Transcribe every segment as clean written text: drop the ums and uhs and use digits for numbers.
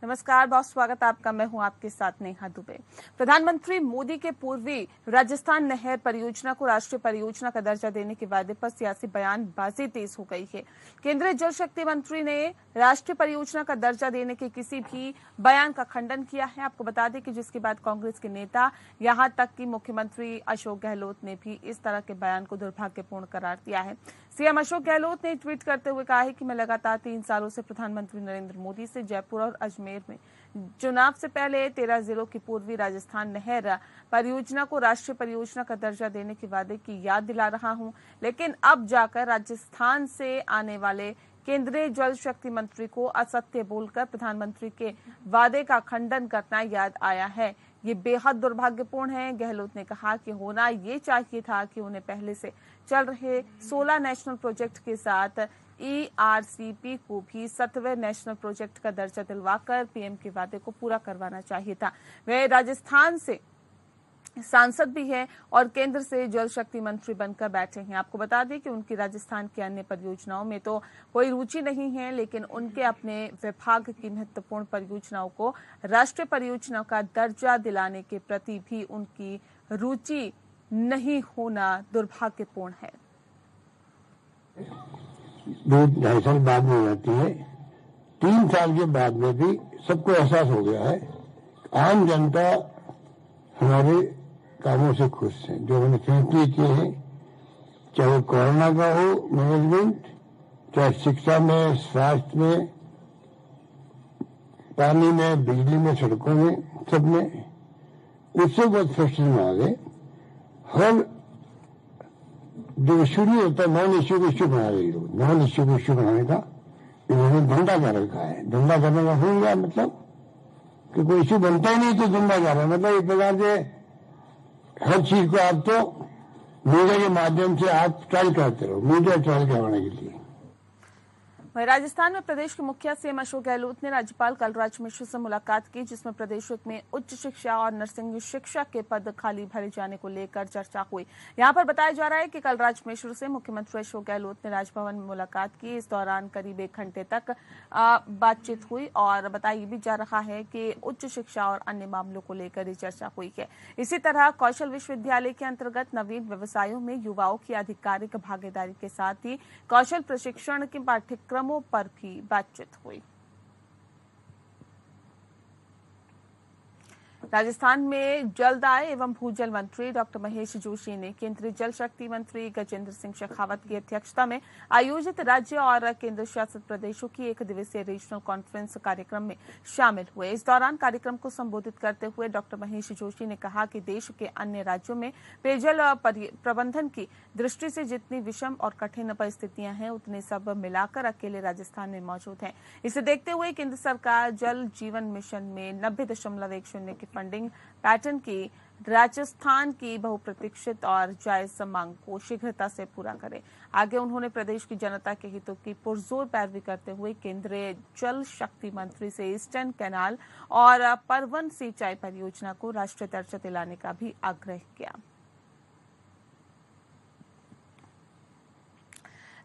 नमस्कार, बहुत स्वागत आपका। मैं हूं आपके साथ नेहा दुबे। प्रधानमंत्री मोदी के पूर्वी राजस्थान नहर परियोजना को राष्ट्रीय परियोजना का दर्जा देने के वादे पर सियासी बयानबाजी तेज हो गई है। केंद्रीय जल शक्ति मंत्री ने राष्ट्रीय परियोजना का दर्जा देने के किसी भी बयान का खंडन किया है। आपको बता दें कि जिसके बाद कांग्रेस के नेता, यहां तक कि मुख्यमंत्री अशोक गहलोत ने भी इस तरह के बयान को दुर्भाग्यपूर्ण करार दिया है। सीएम अशोक गहलोत ने ट्वीट करते हुए कहा है कि मैं लगातार 3 सालों से प्रधानमंत्री नरेंद्र मोदी से जयपुर और अजमेर में चुनाव से पहले 13 जिलों की पूर्वी राजस्थान नहर परियोजना को राष्ट्रीय परियोजना का दर्जा देने के वादे की याद दिला रहा हूं, लेकिन अब जाकर राजस्थान से आने वाले केंद्रीय जल शक्ति मंत्री को असत्य बोलकर प्रधानमंत्री के वादे का खंडन करना याद आया है। ये बेहद दुर्भाग्यपूर्ण है। गहलोत ने कहा कि होना ये चाहिए था कि उन्हें पहले से चल रहे 16 नेशनल प्रोजेक्ट के साथ ERCP को भी 7वें नेशनल प्रोजेक्ट का दर्जा दिलवाकर पीएम के वादे को पूरा करवाना चाहिए था। वे राजस्थान से सांसद भी हैं और केंद्र से जल शक्ति मंत्री बनकर बैठे हैं। आपको बता दें कि उनकी राजस्थान की अन्य परियोजनाओं में तो कोई रुचि नहीं है, लेकिन उनके अपने विभाग की महत्वपूर्ण परियोजनाओं को राष्ट्रीय परियोजना का दर्जा दिलाने के प्रति भी उनकी रुचि नहीं होना दुर्भाग्यपूर्ण है। 2-2.5 साल बाद में जाती है। 3 साल के बाद में भी सबको एहसास हो गया है, आम जनता हमारे कामों से खुश है। जो हमने फैसले किए हैं, चाहे वो कोरोना का हो मैनेजमेंट, चाहे शिक्षा में, स्वास्थ्य में, पानी में, बिजली में, सड़कों में, सब में, उससे बहुत फ्रस्ट्रेशन आ गए। हर जो इश्यू नहीं होता, नॉन इश्यू को इश्यू बना रहे लोग। नॉन इश्यू को इश्यू बनाने का इन्होंने धंधा कर रखा है। धंधा करने का हो गया मतलब कि कोई इश्यू बनता ही नहीं तो धंधा कर रहा है। मतलब एक प्रकार से हर चीज को आप तो मीडिया के माध्यम से आप ट्रायल करते रहो, मीडिया ट्रायल करवाने के लिए। वहीं राजस्थान में प्रदेश के मुखिया सीएम अशोक गहलोत ने राज्यपाल कलराज मिश्र से मुलाकात की, जिसमें प्रदेश में उच्च शिक्षा और नर्सिंग शिक्षा के पद खाली भरे जाने को लेकर चर्चा हुई। यहां पर बताया जा रहा है कि कलराज मिश्र से मुख्यमंत्री अशोक गहलोत ने राजभवन में मुलाकात की। इस दौरान करीब 1 घंटे तक बातचीत हुई और बताया भी जा रहा है कि उच्च शिक्षा और अन्य मामलों को लेकर ये चर्चा हुई है। इसी तरह कौशल विश्वविद्यालय के अंतर्गत नवीन व्यवसायों में युवाओं की आधिकारिक भागीदारी के साथ ही कौशल प्रशिक्षण के पाठ्यक्रम पर भी बातचीत हुई। राजस्थान में जलदाय एवं भूजल मंत्री डॉक्टर महेश जोशी ने केंद्रीय जल शक्ति मंत्री गजेंद्र सिंह शेखावत की अध्यक्षता में आयोजित राज्य और केंद्र शासित प्रदेशों की 1 दिवसीय रीजनल कॉन्फ्रेंस कार्यक्रम में शामिल हुए। इस दौरान कार्यक्रम को संबोधित करते हुए डॉक्टर महेश जोशी ने कहा कि देश के अन्य राज्यों में पेयजल प्रबंधन की दृष्टि से जितनी विषम और कठिन परिस्थितियां हैं, उतने सब मिलाकर अकेले राजस्थान में मौजूद हैं। इसे देखते हुए केंद्र सरकार जल जीवन मिशन में 90.10 की फंडिंग पैटर्न की राजस्थान की बहुप्रतीक्षित और जायज मांग को शीघ्रता से पूरा करे। आगे उन्होंने प्रदेश की जनता के हितों की पुरजोर पैरवी करते हुए केंद्रीय जल शक्ति मंत्री से ईस्टर्न कैनाल और परवन सिंचाई परियोजना को राष्ट्रीय दर्जा दिलाने का भी आग्रह किया।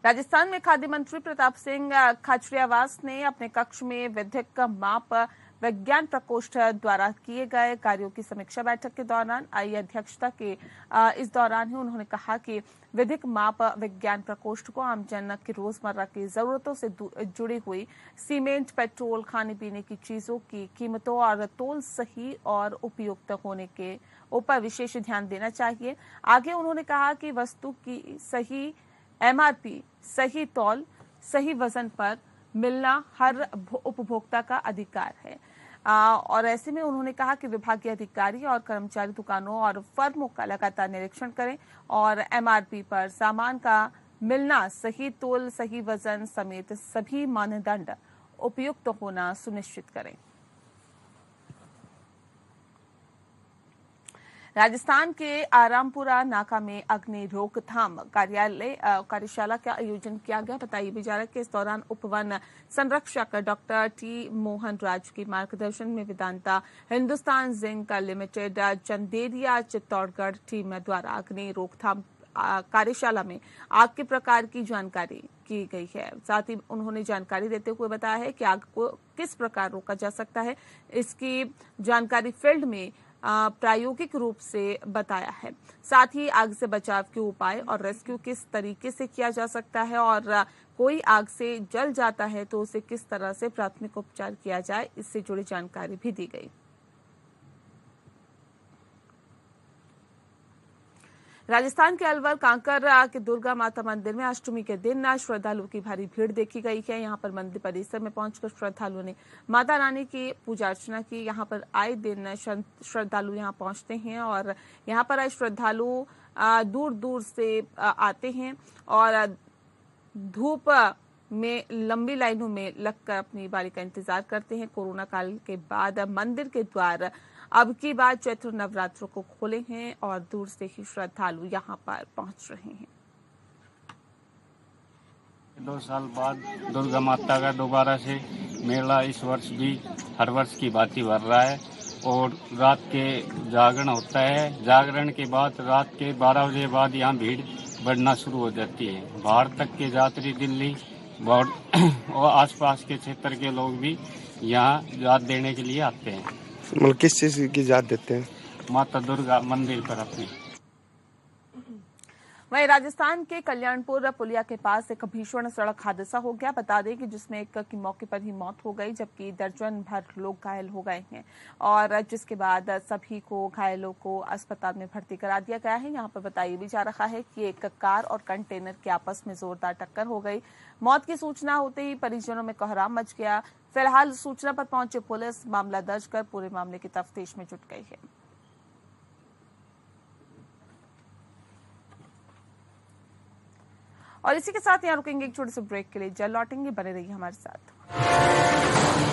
राजस्थान में खाद्य मंत्री प्रताप सिंह खाचरियावास ने अपने कक्ष में विधिक माप विज्ञान प्रकोष्ठ द्वारा किए गए कार्यों की समीक्षा बैठक के दौरान आई अध्यक्षता के इस दौरान ही उन्होंने कहा कि विधिक माप विज्ञान प्रकोष्ठ को आमजन की रोजमर्रा की जरूरतों से जुड़ी हुई सीमेंट, पेट्रोल, खाने पीने की चीजों की कीमतों और तोल सही और उपयुक्त होने के ऊपर विशेष ध्यान देना चाहिए। आगे उन्होंने कहा कि वस्तु की सही MRP, सही तौल, सही वजन पर मिलना हर उपभोक्ता का अधिकार है। और ऐसे में उन्होंने कहा कि विभागीय अधिकारी और कर्मचारी दुकानों और फर्मों का लगातार निरीक्षण करें और MRP पर सामान का मिलना, सही तोल, सही वजन समेत सभी मानदंड उपयुक्त होना सुनिश्चित करें। राजस्थान के आरामपुरा नाका में अग्नि रोकथाम कार्यशाला का आयोजन किया गया। बताइए भी जा रहा है कि इस दौरान उपवन संरक्षक डॉक्टर टी मोहन राज के मार्गदर्शन में Vedanta Hindustan Zinc Limited Chanderiya Chittorgarh team द्वारा अग्नि रोकथाम कार्यशाला में आग के प्रकार की जानकारी की गई है। साथ ही उन्होंने जानकारी देते हुए बताया है कि आग को किस प्रकार रोका जा सकता है, इसकी जानकारी फील्ड में प्रायोगिक रूप से बताया है। साथ ही आग से बचाव के उपाय और रेस्क्यू किस तरीके से किया जा सकता है और कोई आग से जल जाता है तो उसे किस तरह से प्राथमिक उपचार किया जाए, इससे जुड़ी जानकारी भी दी गई। राजस्थान के अलवर कांकर के दुर्गा माता मंदिर में अष्टमी के दिन श्रद्धालुओं की भारी भीड़ देखी गई है। यहां पर मंदिर परिसर में पहुंचकर श्रद्धालुओं ने माता रानी की पूजा अर्चना की। यहां पर आए दिन श्रद्धालु यहां पहुंचते हैं और यहां पर आए श्रद्धालु दूर दूर से आते हैं और धूप में लंबी लाइनों में लगकर अपनी बारी का इंतजार करते हैं। कोरोना काल के बाद मंदिर के द्वार अब की बार चैत्र नवरात्रों को खोले हैं और दूर से ही श्रद्धालु यहां पर पहुंच रहे हैं। 2 साल बाद दुर्गा माता का दोबारा से मेला इस वर्ष भी हर वर्ष की भांति भर रहा है और रात के जागरण होता है। जागरण के बाद रात के 12 बजे बाद यहाँ भीड़ बढ़ना शुरू हो जाती है। बाहर तक के यात्री दिल्ली और आसपास के क्षेत्र के लोग भी यहाँ याद देने के लिए आते हैं। मतलब किस चीज की याद देते हैं? माता दुर्गा मंदिर पर अपनी। वहीं राजस्थान के कल्याणपुर पुलिया के पास एक भीषण सड़क हादसा हो गया। बता दें कि जिसमें एक की मौके पर ही मौत हो गई जबकि दर्जन भर लोग घायल हो गए हैं और जिसके बाद सभी को घायलों को अस्पताल में भर्ती करा दिया गया है। यहां पर बताया भी जा रहा है कि एक कार और कंटेनर की आपस में जोरदार टक्कर हो गई। मौत की सूचना होते ही परिजनों में कोहराम मच गया। फिलहाल सूचना पर पहुंचे पुलिस मामला दर्ज कर पूरे मामले की तफ्तीश में जुट गई है। और इसी के साथ यहाँ रुकेंगे एक छोटे से ब्रेक के लिए। जल्द लौटेंगे, बने रहिए हमारे साथ।